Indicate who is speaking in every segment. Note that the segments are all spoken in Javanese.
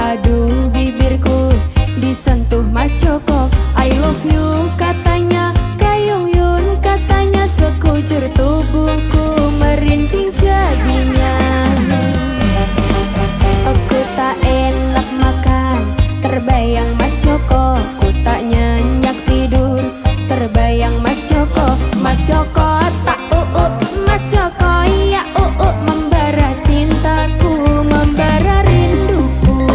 Speaker 1: Aduh bibirku disentuh Mas Joko. I love you katanya, Kayung Yun katanya, sekujur tubuhku merinding jadinya. Aku tak enak makan, terbayang Mas Joko. Ku tak nyenyak tidur, terbayang Mas Joko. Mas Joko tak Mas Joko ya membara cintaku, membara rinduku.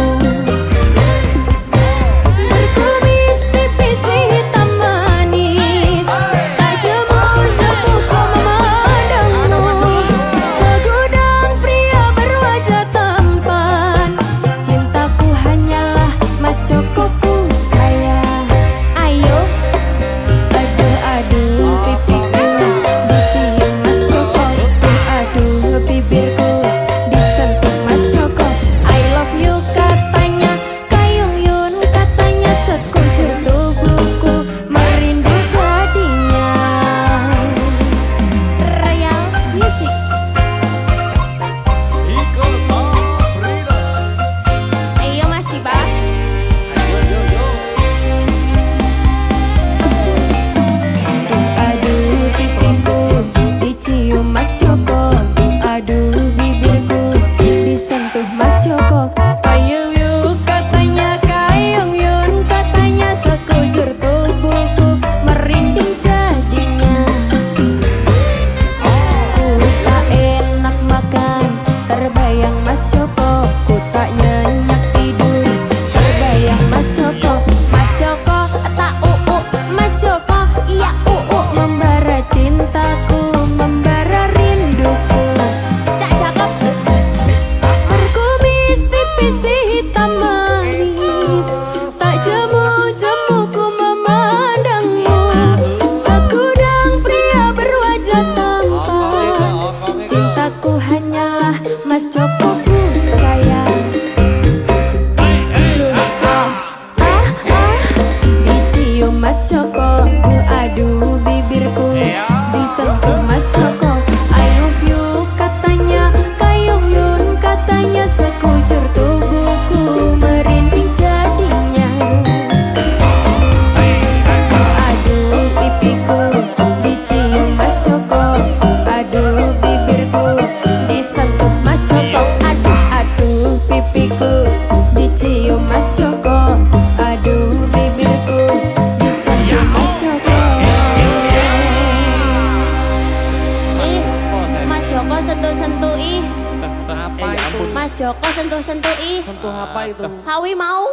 Speaker 1: Berkumis tipis hitam manis, tak jemu-jemuku memandangmu. Segudang pria berwajah tampan, cintaku hanyalah Mas Jokoku sayang. Ayo aduh pipiku dicium Mas Joko. Aduh bibirku disentuh Mas Joko. I love you katanya, Kayung Yun katanya, sekujur tubuhku merindu jadinya. Royal Music.
Speaker 2: Iko Sabrina.
Speaker 1: Ayo Mas Diba. Aduh pipiku dicium Mas Joko. Aduh bibirku disentuh Mas Joko. Kayung Yun katanya, Kayung Yun katanya, sekujur tubuhku merinding jadinya. Ku tak enak makan, terbayang Mas Joko. Ku tak nyenyak tidur, terbayang Mas Joko. Mas Joko tak Mas Joko iya membara cintaku, membara rinduku. Cak cakep. Berkumis tipis hitam manis, tak jemu-jemuku memandangmu. Segudang pria berwajah tampan, cintaku hanyalah Mas Jokoku sayang. Dicium Mas Joko. Aduh bibirku disentuh Mas Joko. I love you katanya, Kayung Yun katanya, sekujur tubuhku merinding jadinya. Aduh pipiku dicium Mas Joko. Aduh bibirku disentuh Mas Joko. Aduh pipiku dicium Mas Joko. Aduh bibirku disentuh Mas Joko. Ih, Mas Joko sentuh-sentuh ih.
Speaker 2: Apa itu?
Speaker 1: Mas Joko sentuh-sentuh ih.
Speaker 2: Sentuh apa itu?
Speaker 1: Hawi mau.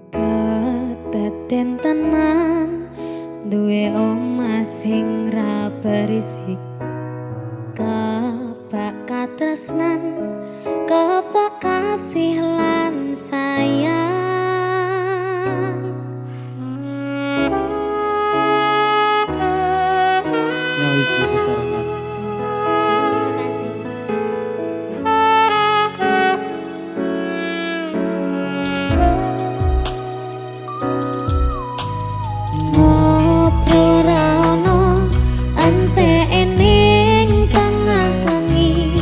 Speaker 3: Kedaden tenan duwe omah sing ra berisik, kebak katresnan, kebak kasih lan sayang.
Speaker 2: Nyawiji sesarengan.
Speaker 3: Makasih. Ngobrol rano ante ening tengah wengi,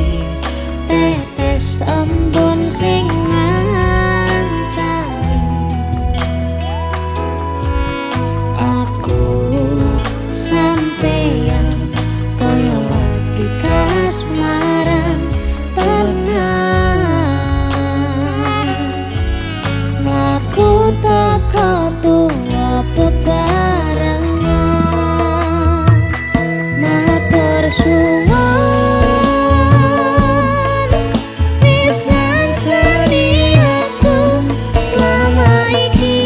Speaker 3: tetes embun sing ngancani. Aku sampeyan koyo lagi kasmaran tenan. Mlaku teko tuwa bebarengan, matur suwun wis ngancani aku selama iki.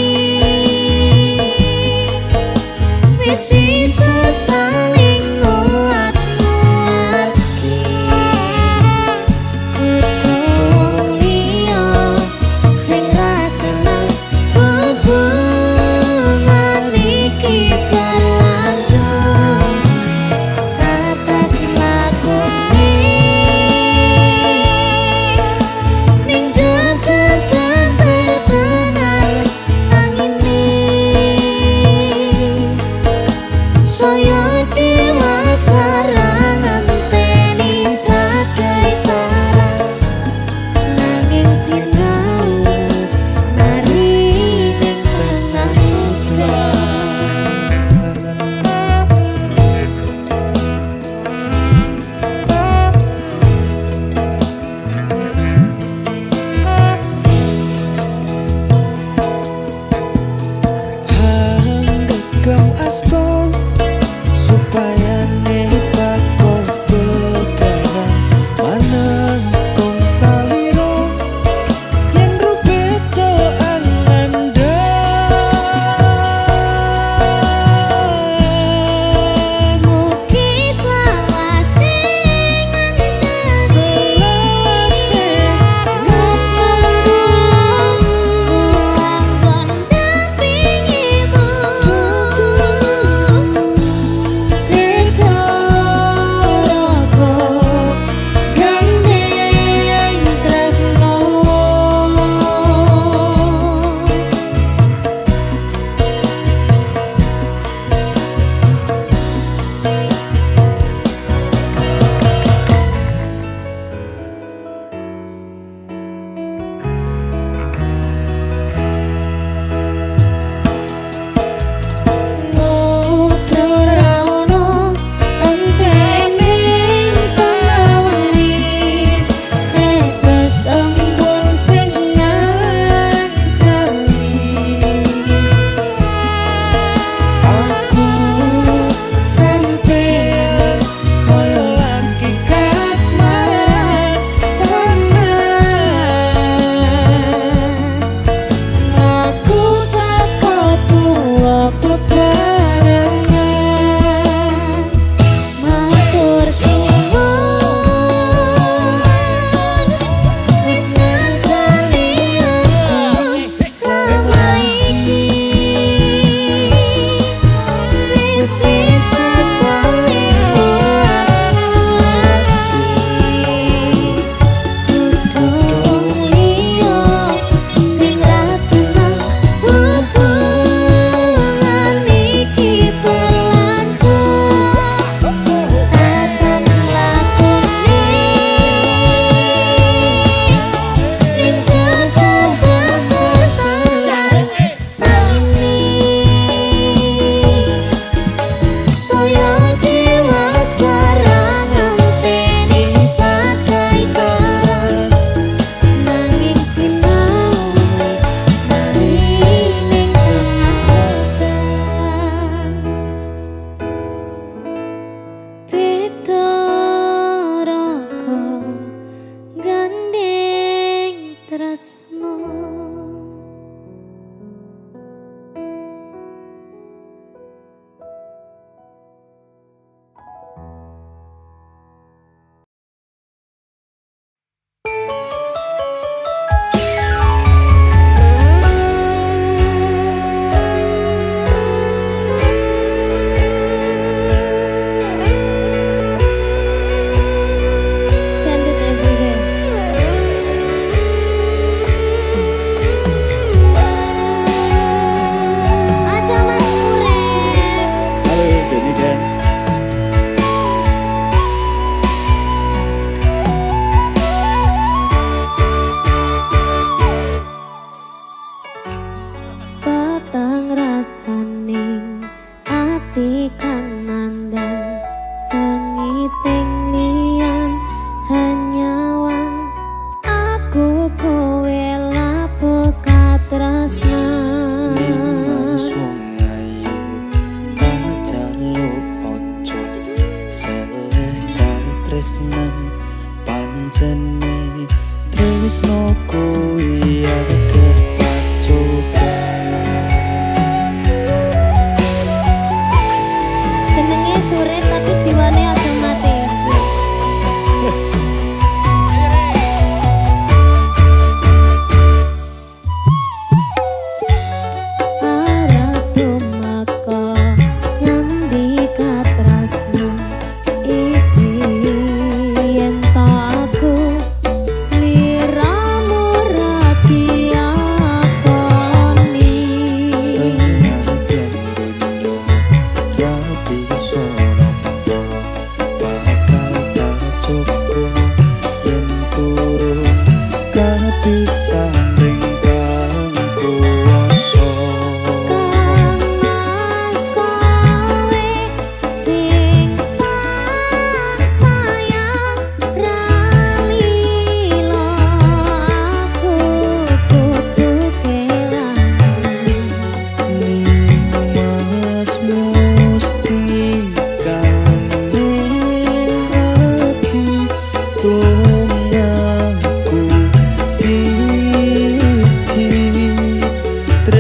Speaker 3: Wis iso saling nguat-nguatke, kudu liya sing ra seneng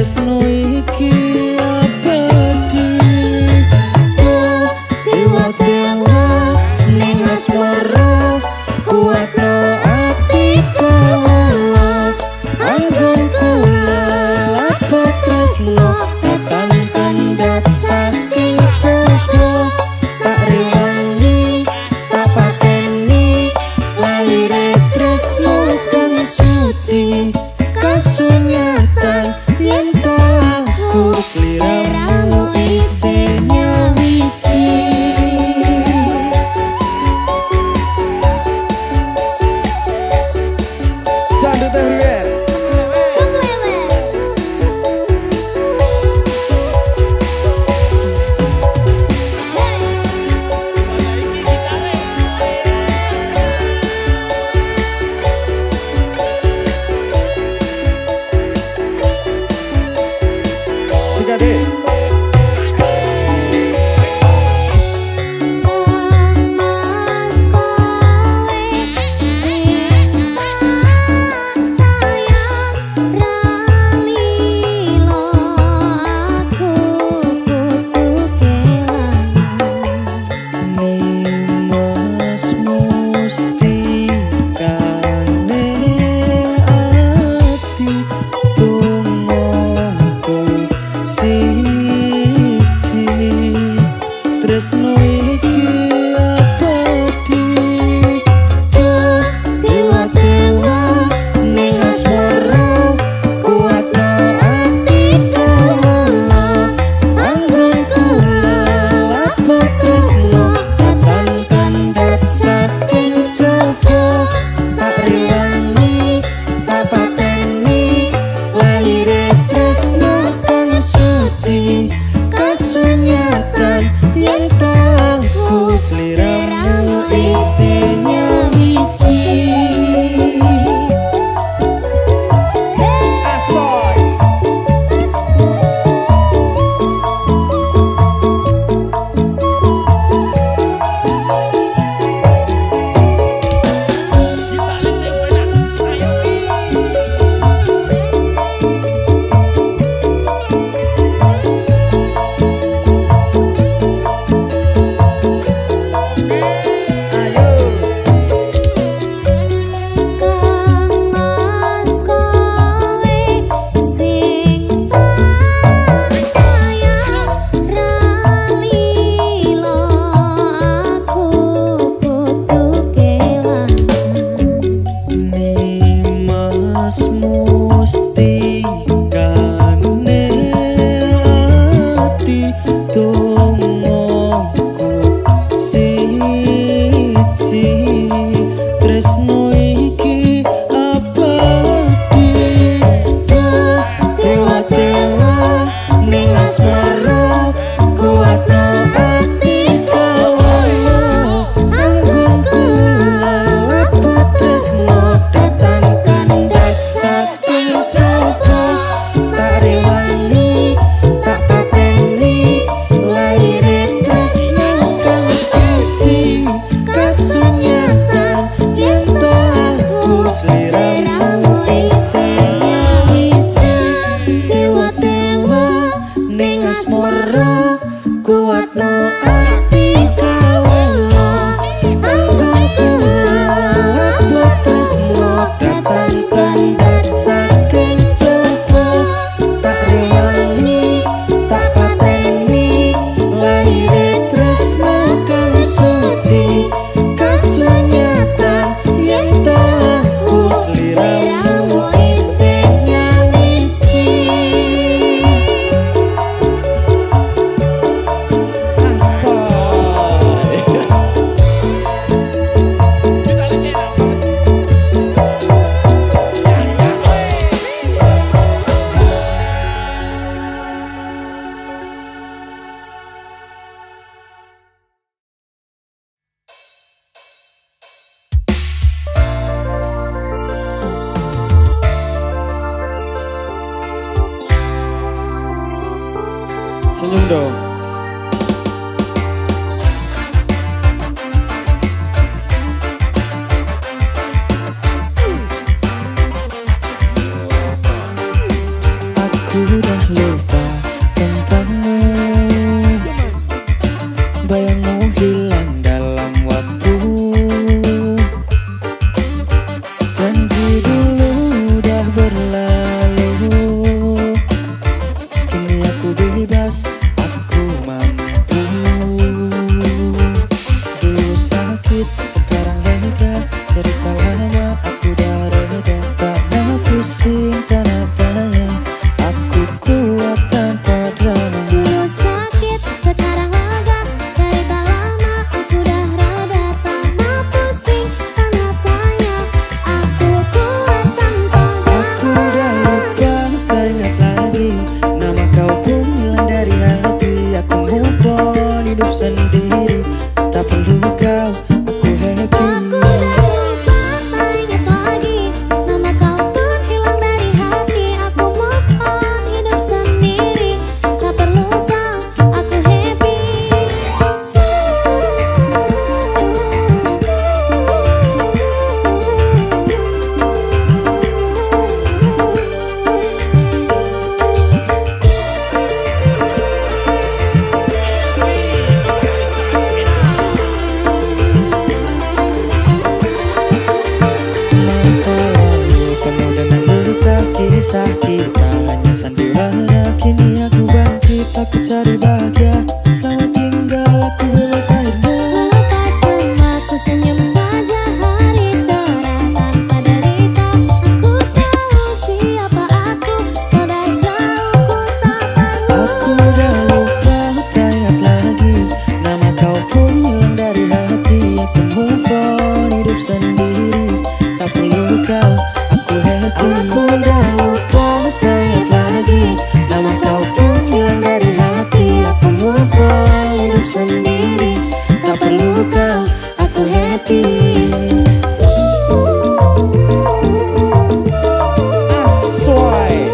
Speaker 4: tresno iki abadi dewa-dewa ning asmara kuatno ati kawula anggun kula apa tresno tekan kandat saking jodoh tak rewangi tak pateni lahire tresno kang suci kasunyatan yen tahu sliramu isinya wiji sandut everywhere
Speaker 3: Mas kowe sing tak sayang ralilo aku kudu kelangan
Speaker 4: Nimas mustikane ati tumongko siji tresno iki abadi dewa-dewa ning asmara kuatno ati kawula anggun kula apa tresno tekan kandat saking jodoh tak rewangi tak pateni lahire tresno kang suci kasunyatan yen tahu sliramu isinya wiji asoy
Speaker 3: Mas kowe sing tak sayang ralilo aku kudu kelangan
Speaker 4: Nimas mustikane ati tumongko siji tresno iki abadi dewa-dewa ning asmara kuatno ati kawula anggun kula apa tresno datang kandat saking jodoh tak rewangi tak pateni lahire tresno kang suci kasunyatan yen tahu sliramu isinya wiji dewa-dewa ning asmara kuatno ati kawula anggun kula apa tresno datang kandat saking jodoh tak rewangi tak pateni lahire tresno kang suci kasunyatan yen tahu sliramu isinya wiji
Speaker 2: Senyum dong.
Speaker 4: Aku lagi. Nama kau pun hilang dari hati. Aku move on, hidup sendiri. Tak perlu kau, aku happy.
Speaker 3: Aku dah lupa, tak ingat lagi. Nama kau pun hilang dari hati. Aku move on, hidup sendiri. Tak perlu kau, aku happy.
Speaker 4: Masa lalu penuh dengan luka, kisah kita hanya sandiwara. Kini aku bangkit, aku cari bahagia. Selamat tinggal, aku bebas akhirnya.
Speaker 3: Lepas semua ku senyum saja, hari cerah tanpa derita. Aku tahu siapa aku, kau dah jauh, ku tak perlu.
Speaker 4: Aku udah lupa, tak ingat lagi. Nama kau pun hilang dari hati. Aku move on, hidup sendiri. Tak perlu kau, aku happy. Aku udah lupa, tak ingat lagi. Nama kau pun hilang dari hati. Aku move on, hidup sendiri. Tak perlu kau, aku happy.
Speaker 2: Aswai.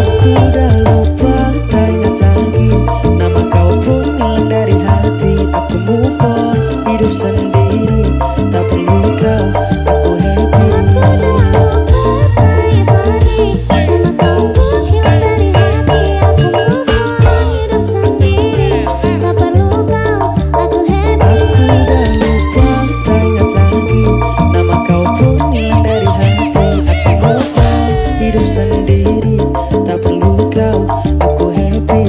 Speaker 3: Aku dah lupa, tak ingat lagi. Nama kau pun hilang dari hati. Aku move on, hidup sendiri. Tak perlu kau, aku happy.
Speaker 4: Aku udah lupa, tak ingat lagi. Nama kau pun hilang dari hati. Aku move on, hidup sendiri. Tak perlu kau, aku happy.
Speaker 3: Aku dah lupa, tak ingat lagi. Nama kau pun hilang dari hati. Aku move on, hidup sendiri. Tak perlu kau, aku happy.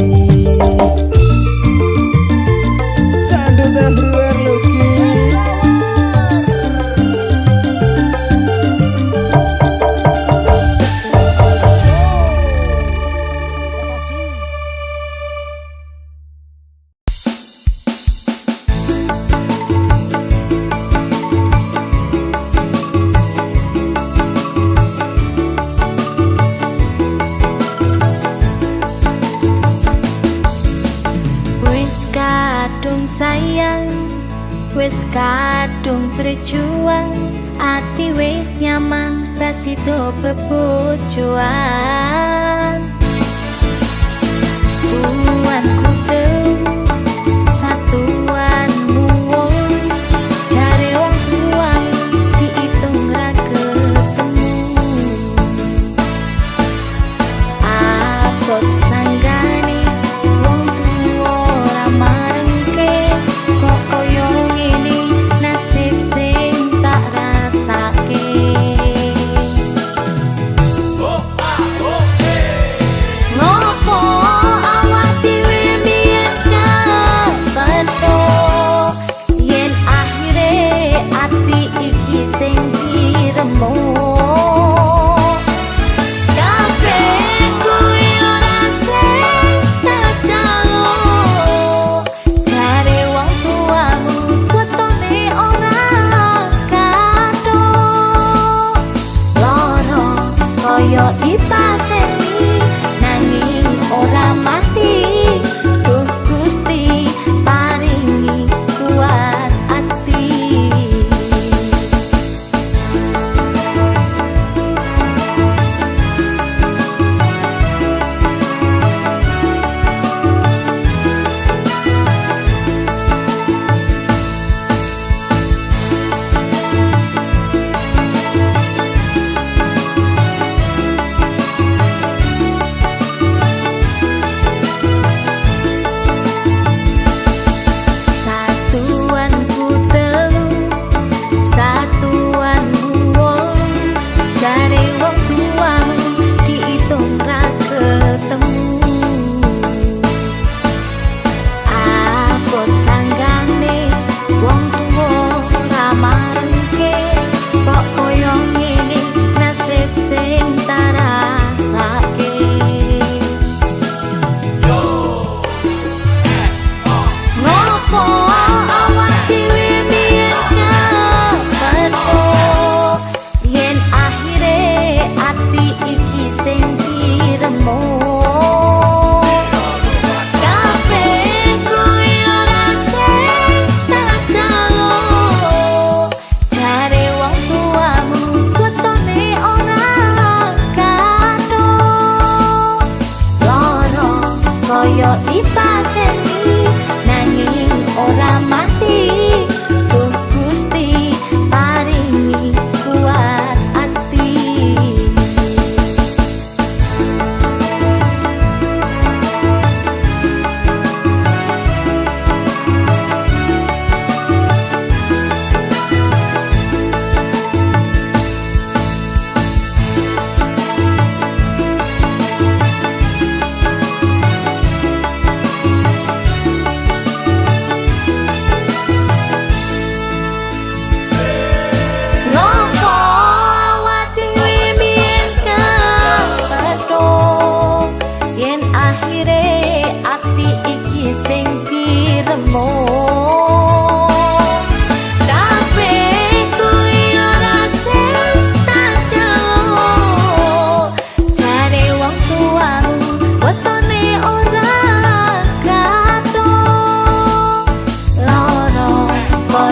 Speaker 2: Sandut everywhere looking.
Speaker 1: Wis kadung sayang, wis kadung berjuang, ati wis nyaman, rasido bebojoan. Satuanku teu, satuanmu wong, jare wong tua diitung ra ketemu. Abot sanggane wong tuwa ora marengke, kok koyo ngene nasib sing tak rasake. Ngopo awak dhewe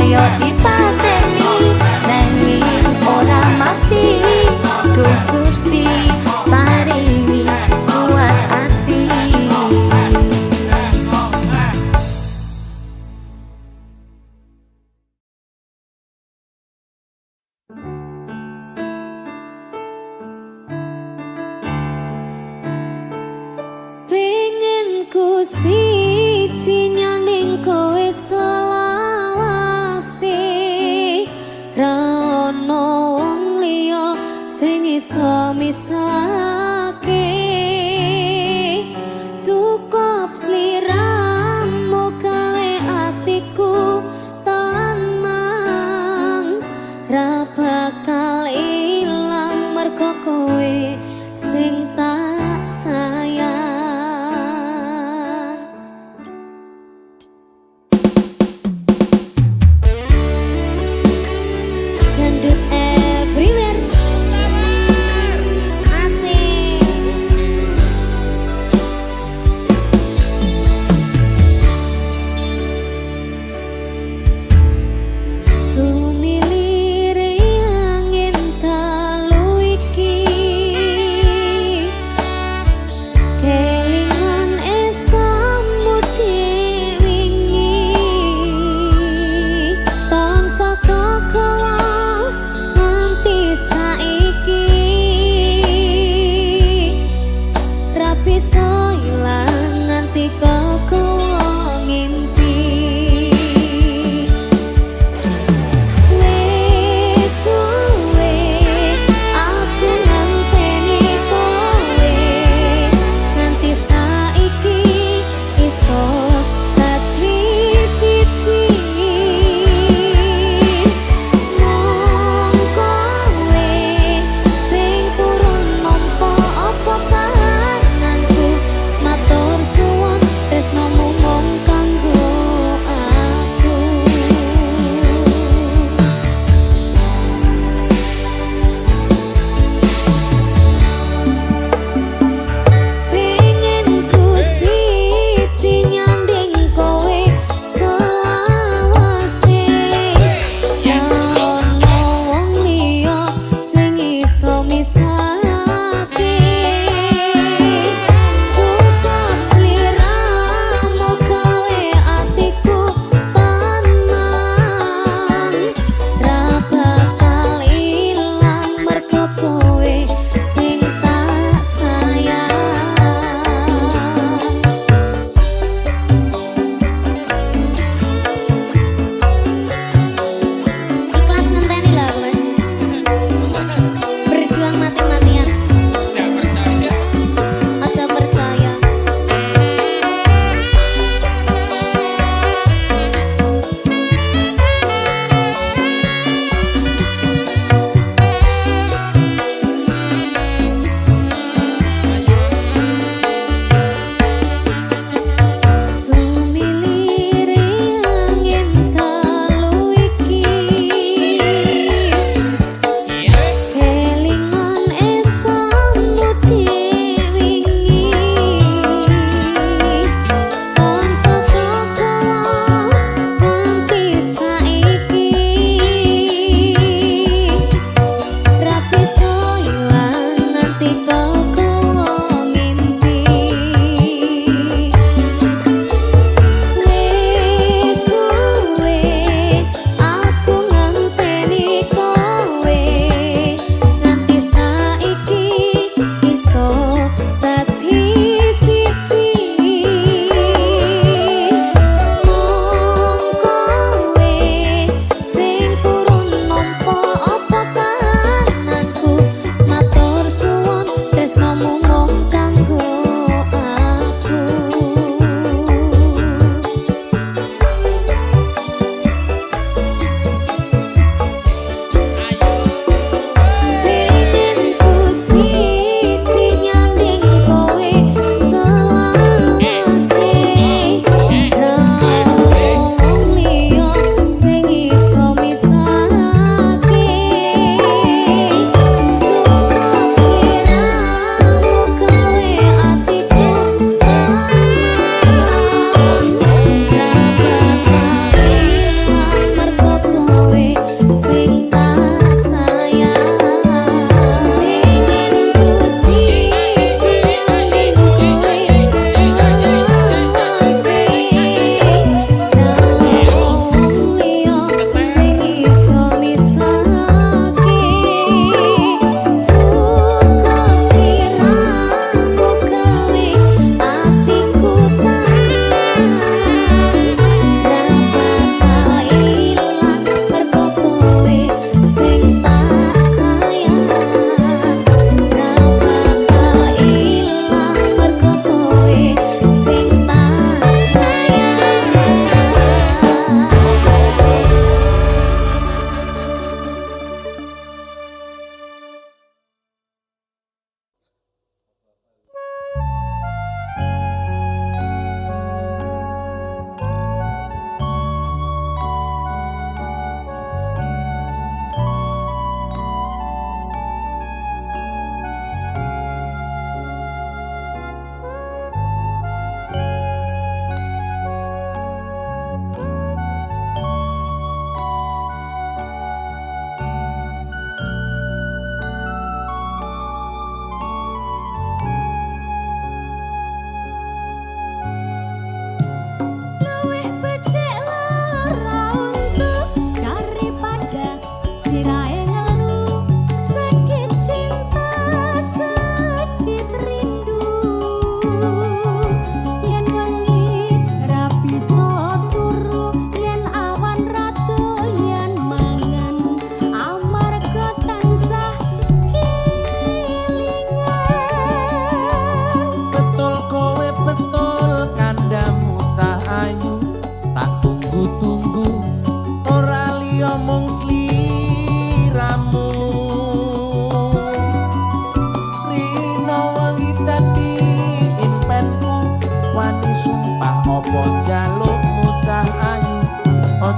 Speaker 1: kaya dipateni nanging ora mati. Duh Gusti paringi kuat ati. Pengen ku siji nyaning kowe selawase.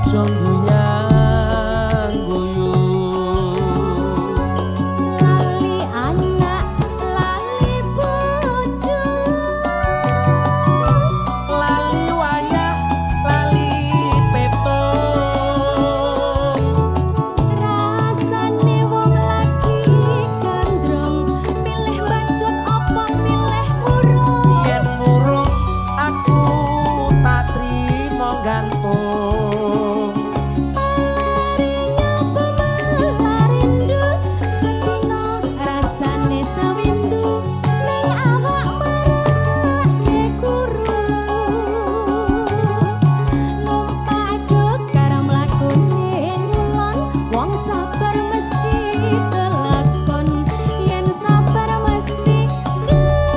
Speaker 3: ojo guyang guyu.
Speaker 1: Lali anak, lali bojo,
Speaker 3: Lali wayah, lali peto.
Speaker 1: rasane wong lagi gandrong, pilih bacot apa pilih urung.
Speaker 3: Yen murung aku tak trimo gantung.
Speaker 1: Malariya pemalarindu, sedina rasane sewindu, ning awak marake guru. Numpak aduk karo mlakune ngulon, wong sabar mesti kelakon, yen sabar mesti kelakon.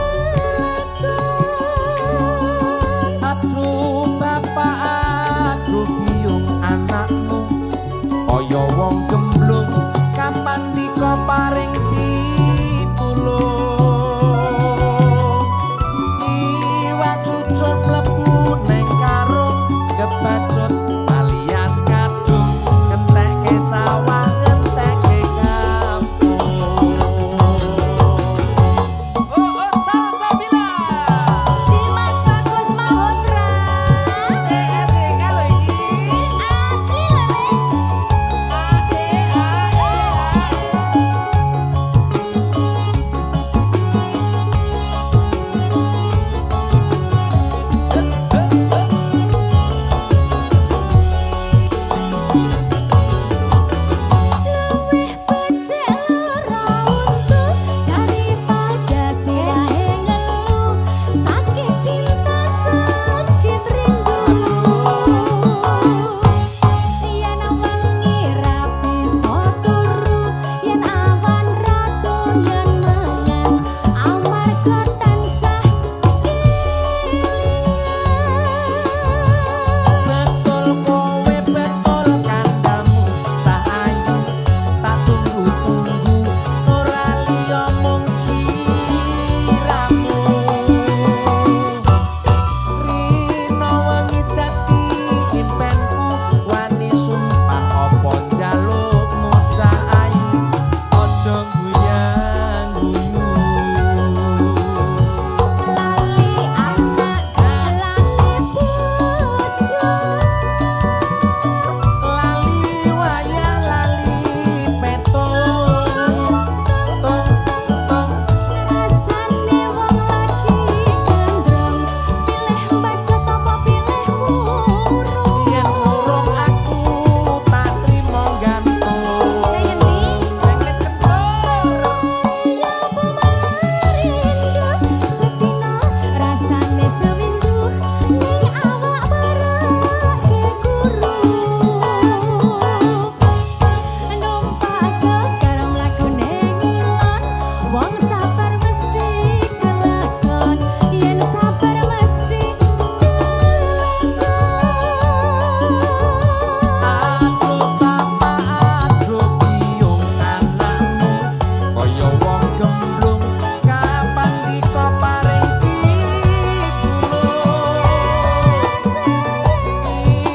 Speaker 3: Aduh bapak, aduh biung anakmu, kaya wong gemblung, kapan dika paring pitulung. Iwak cucuk mlebu neng karung, kebacut alias kadung, ngentekke sawah, ngentekke kampung. Salsabila.
Speaker 1: Dimas Bagus Mahotra,
Speaker 3: CSE kalau iki.
Speaker 1: asli lele. Luwih becik lara untu daripada sirahe ngeluh, sakit cinta sakit rindu. Yen wengi ra bisa turu, yen awan ra doyan mangan, amarga tansah kelingan.
Speaker 3: Betul kowe betul kandamu, tak ayu tak tunggu-tunggu, ora liya mung sliramu. Rino wengi dadi impenku, wani sumpah apa jalukmu cah ayu, aja guyang guyu.
Speaker 1: Lali anak, lali bojo,
Speaker 3: Lali wayah, lali peto. Tong tong
Speaker 1: rasane wong lagi gandrong, pilih bacot apa pilih murung.
Speaker 3: yen murung aku tak trimo gantung. Pengen kentur.
Speaker 1: Ya pemalarindu, sedina rasane sewindu, ning awak marake guru. Numpak aduk karo mlakune ngulon, wong sabar mesti kelakon, yen sabar mesti kelakon.
Speaker 3: Aduh bapak, aduh biung anakmu, kaya wong gemblung, kapan dika paring pitulung.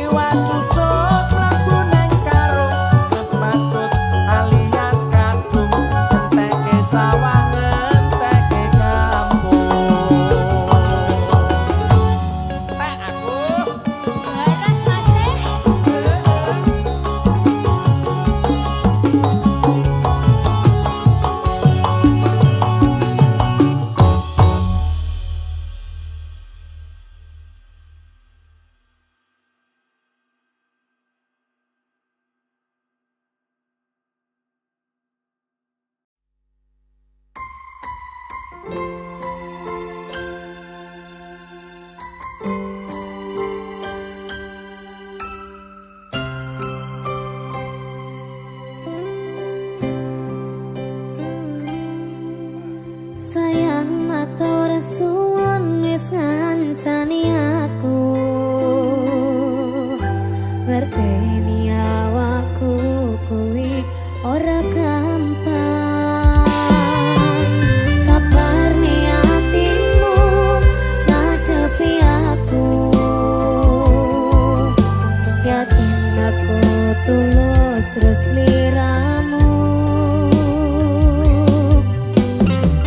Speaker 3: Iwak cucuk mlebu neng karung, kebacut alias kadung, ngentekke sawah, ngentekke kampung. Tek aku.
Speaker 1: Leres masih. Sayang matur suwun wis ngancani aku, ngerteni awakku kuwi ora gampang. Sabar nih Aku tulus terus liramu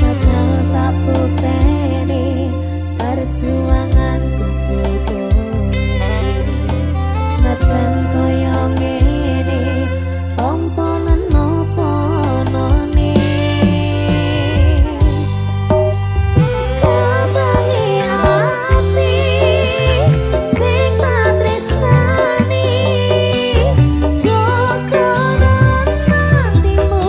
Speaker 1: bakal tak bukeni perjuanganku kowe senajan koyo ngene tomponan nopo-none kambangi ati sing tak tresnani jokonan atimu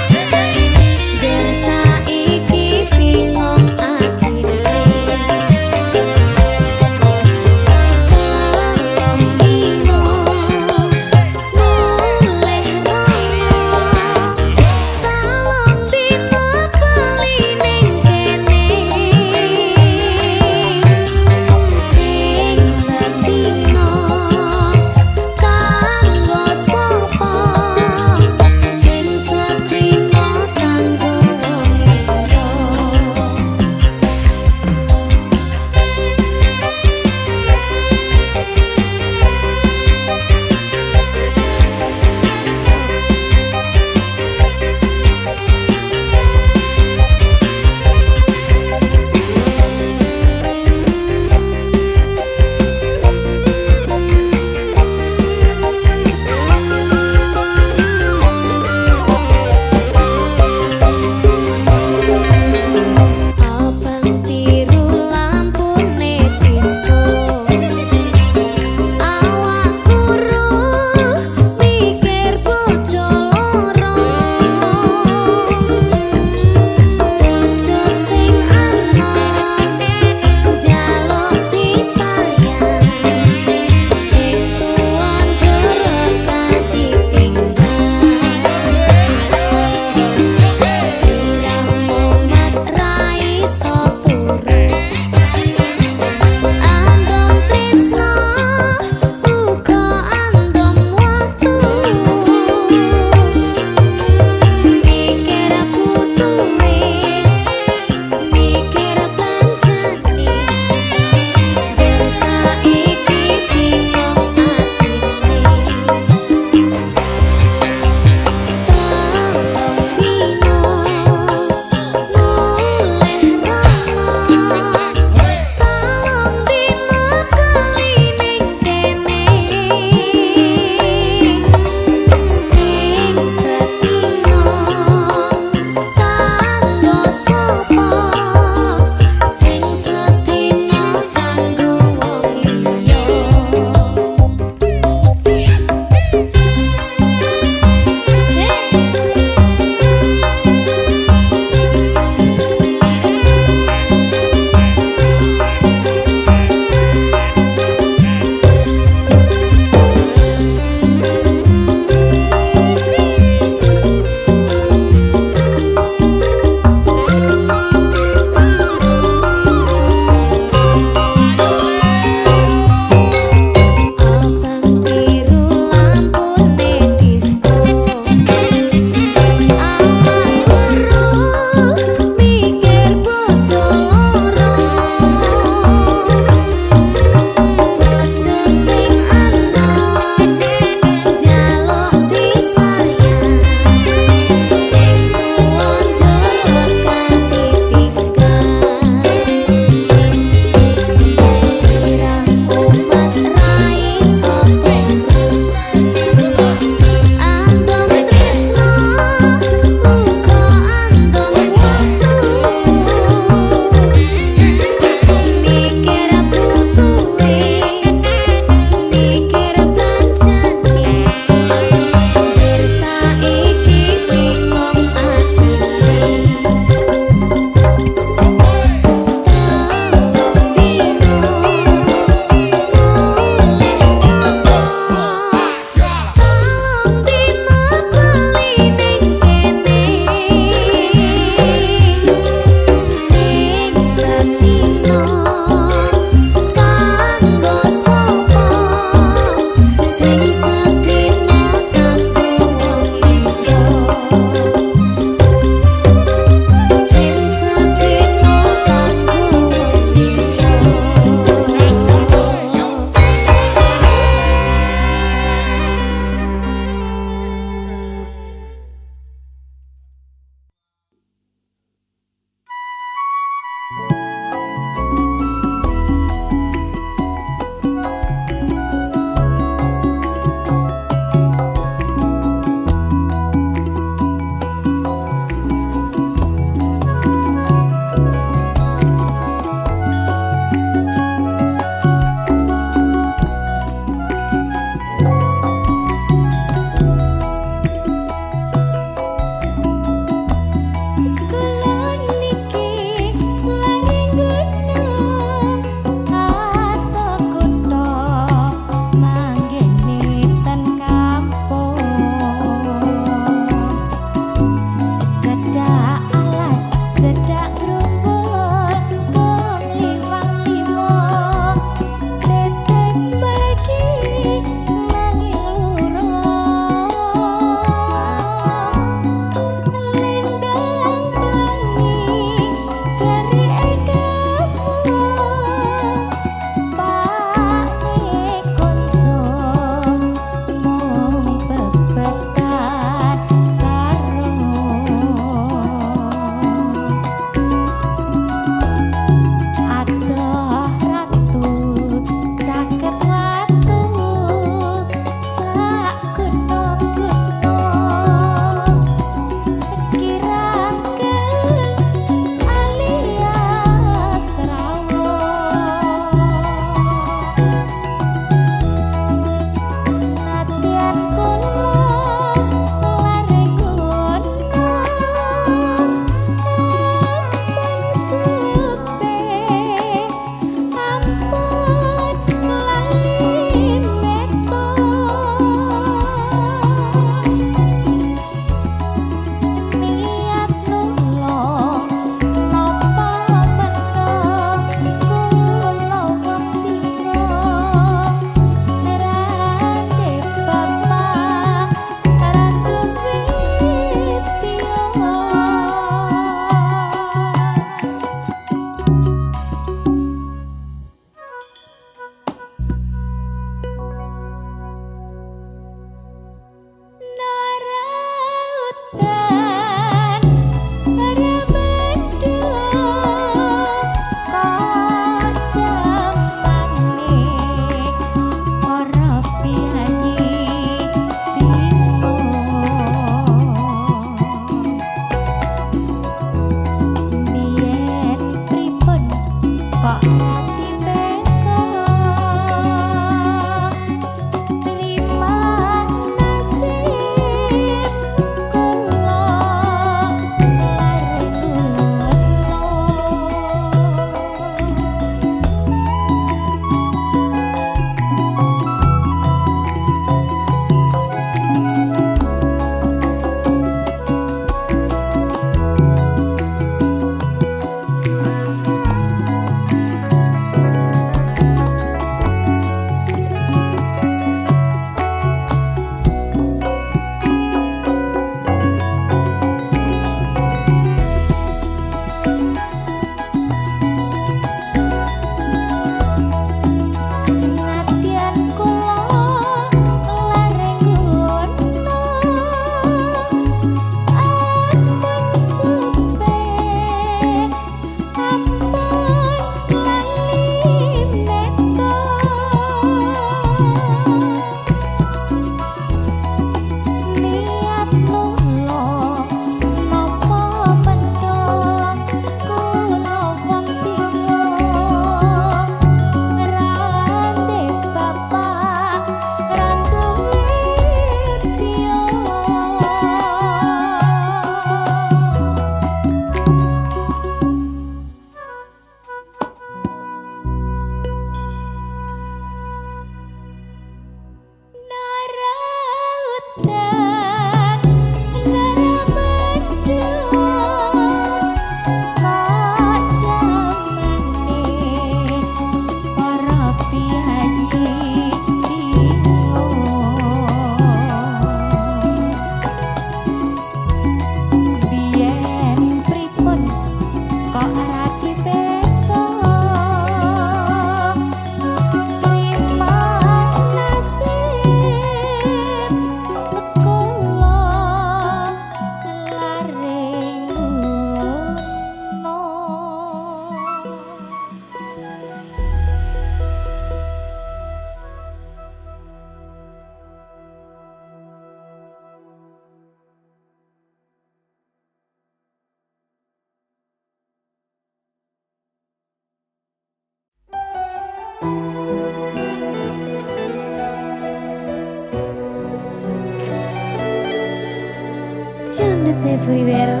Speaker 1: everywhere.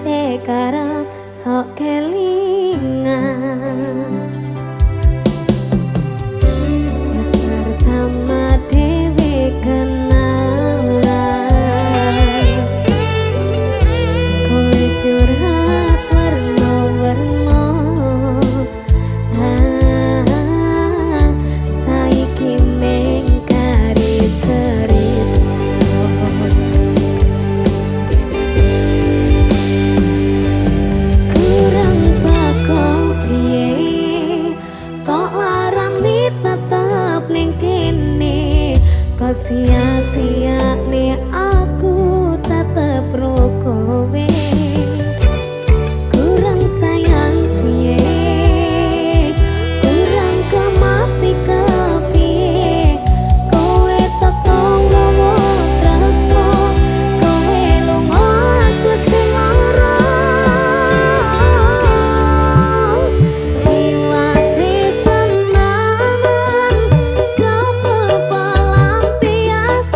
Speaker 1: Sekarang sok kelingan pas pertama dewe kenalan kowe curhat warna-warna saiki mengkari cerita sia-sia nih aku tetep ro kowe kurang sayang piye kurang kemati kepiye kowe teko ngowo tresno kowe lunga aku sing lara iwas senangan jopel pelampiasan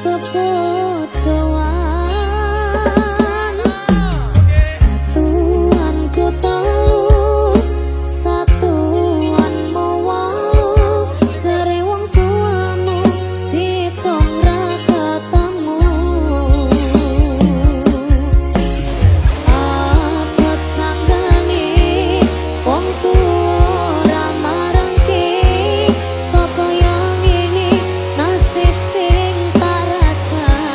Speaker 1: bebojoan satuan ku telu satuan mewalu jare wong tuamu ditung ra ketemu abot sanggane wong tuwa ora marangke kok koyo ngene nasib sing tak rasani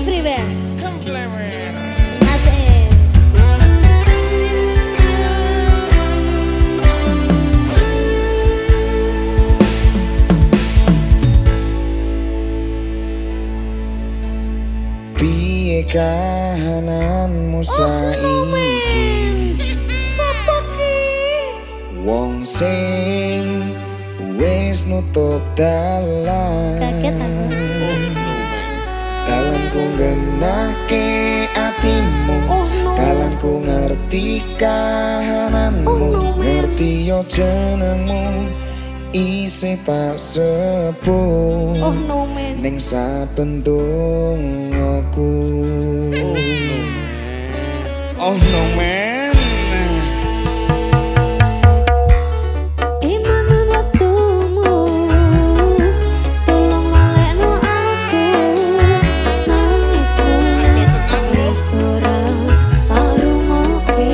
Speaker 1: everywhere.
Speaker 2: Everywhere.
Speaker 1: Asik.
Speaker 3: Piye kahananmu saiki?
Speaker 1: Sopo ki?
Speaker 3: Wong sing wis nutup dalan.
Speaker 1: Kaget aku.
Speaker 3: Dalanku genake atimu.
Speaker 1: Oh no.
Speaker 3: Dalanku ngerti kahananmu.
Speaker 1: Oh no, man.
Speaker 3: Ngerti yo jenengmu. Isih tak sepuh.
Speaker 1: Oh no man.
Speaker 3: Ning saben dongaku.
Speaker 2: Oh no man.
Speaker 1: Imanan waktumu, tolong lalekno aku. Nangisku, wis ora arungoke.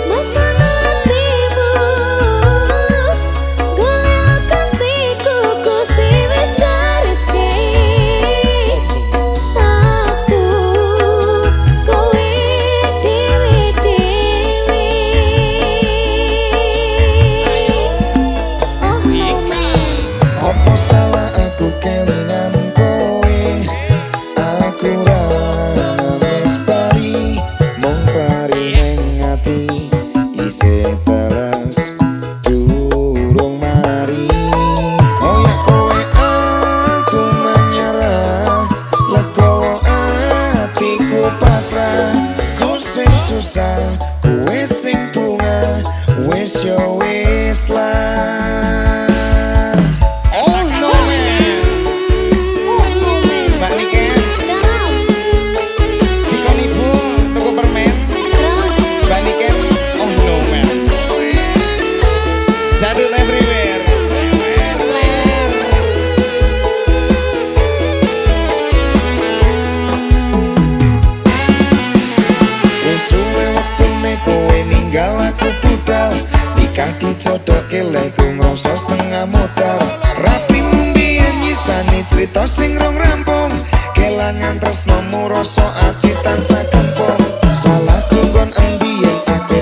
Speaker 1: Mesana hatimu, golek kantiku, Gusti wis gareske. Aku kowe dewe-dewe. Oh no man.
Speaker 3: Apa salah aku kelingan kowe? Aku ra wis bari, mung bari ning ati isih teles durung mari. Oh ya kowe aku menyerah, legowo atiku pasrah. Ku sing susah, kowe sing bunga, wis yo wis lah.
Speaker 2: Oh no man.
Speaker 1: Oh no man.
Speaker 2: Mbak Niken,
Speaker 1: Dalam.
Speaker 2: dikon ibu tuku permen.
Speaker 1: Terus.
Speaker 2: Mbak Niken, oh no man. Jadul everywhere.
Speaker 3: Wis suwe wektune kowe ninggal aku budal. Nikah dijodohke leku ngrasa setengah modal. Rapi mbiyen nyisani crita sing rong rampung. Kelangan tresnomu rasa ati tansah kempung. Salahku nggon endi yen aku